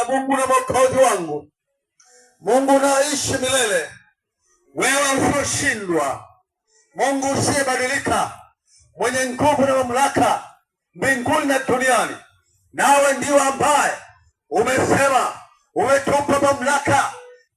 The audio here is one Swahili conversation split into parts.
na Mungu na Mwokozi wangu, Mungu unaishi milele, wewe usioshindwa, Mungu usiyebadilika, mwenye nguvu na mamlaka mbinguni na duniani. Nawe ndiwe ambaye umesema, umetupa mamlaka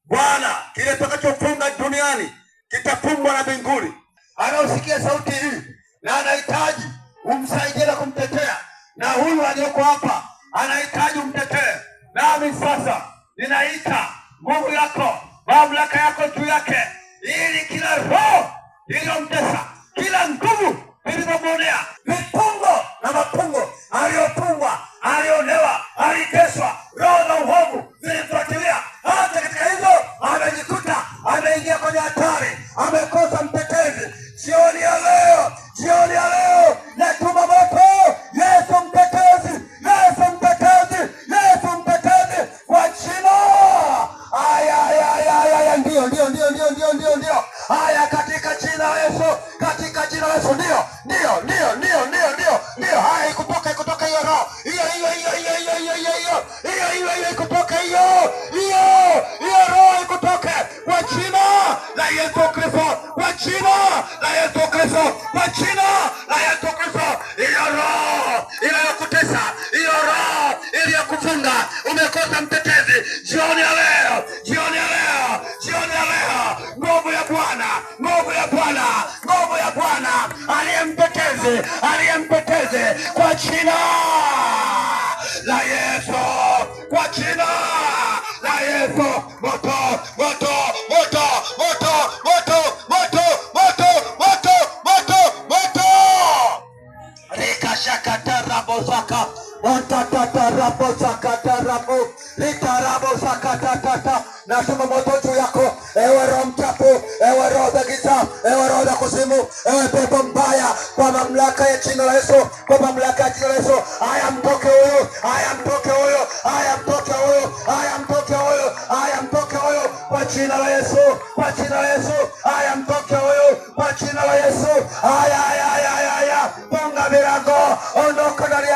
Bwana, kile tutakachofunga duniani kitafungwa na mbinguni. Anaosikia sauti hii na anahitaji umsaidie na kumtetea, na huyu aliyoko hapa anahitaji umtetee. Nami sasa ninaita nguvu yako, mamlaka yako juu yake, ili kila roho iliyomtesa, kila nguvu iliyomwonea, vifungo na mapungo, aliyofungwa, alionewa, aliteswa, roho za uovu zilimfuatilia, hata katika hizo amejikuta ameingia kwenye hatari, amekosa mtetezi. Jioni ya leo, jioni ya leo natuma moto. Yesu mtetezi, Yesu mtetezi, Yesu mtetezi, kwa jina. Aya, ndio. Aya, katika jina la Yesu, katika jina la Yesu, ndio. Haya, ikutoka hiyo roho, hiyo ikutoka hiyo roho, ikutoke kwa jina la Yesu Kristo, kwa jina la Yesu Kristo, kwa jina la Yesu Kristo. Hiyo roho inayokutesa, hiyo roho iliyokufunga, umekosa mtetezi. Jioni ya leo, nguvu ya Bwana aliyemtetezi kwa jina la Yesu, kwa jina la Yesu. Moto rikashakatarabosaka watatatarabosakatarabo litarabosakatatata. Nasema moto juu yako, ewe roho mchafu, ewe roho za giza, ewe roho za kuzimu, ewe pepo mbaya, kwa mamlaka ya jina la Yesu, kwa mamlaka ya jina la Yesu. Haya, mtoke huyo, kwa jina la Yesu, kwa jina la Yesu. Haya, mtoke huyo, kwa jina la Yesu. Haya, funga milango, ondoka ndani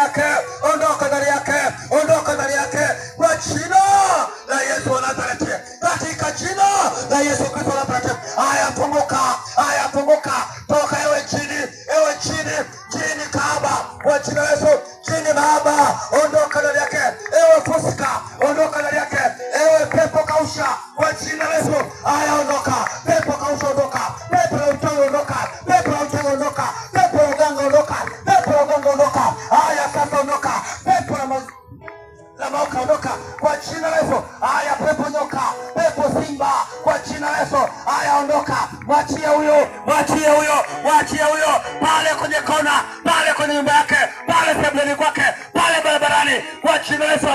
yake, kwa jina la Yesu wa Nazareti, katika jina la Yesu Kristo wa Nazareti. Haya, funguka, toka ewe jini kahaba, kwa jina la Yesu. Jini mahaba, ondoka ndani yake. Ewe fusika, ondoka ndani yake. Ewe pepo kausha, kwa jina la Yesu. Haya, ondoka, pepo kausha, ondoka. Pepo la uchawi, ondoka. Pepo la uchawi, ondoka. Pepo la uganga, ondoka. Pepo la uganga, ondoka. Haya, sasa ondoka. Pepo la mauka, ondoka, kwa jina la Yesu. Haya, pepo nyoka, pepo simba, kwa jina la Yesu. Haya, ondoka. Mwachie huyo, pale kwenye kona, pale kwenye nyumba yake, pale sebuleni kwake, pale barabarani, kwa jina la Yesu.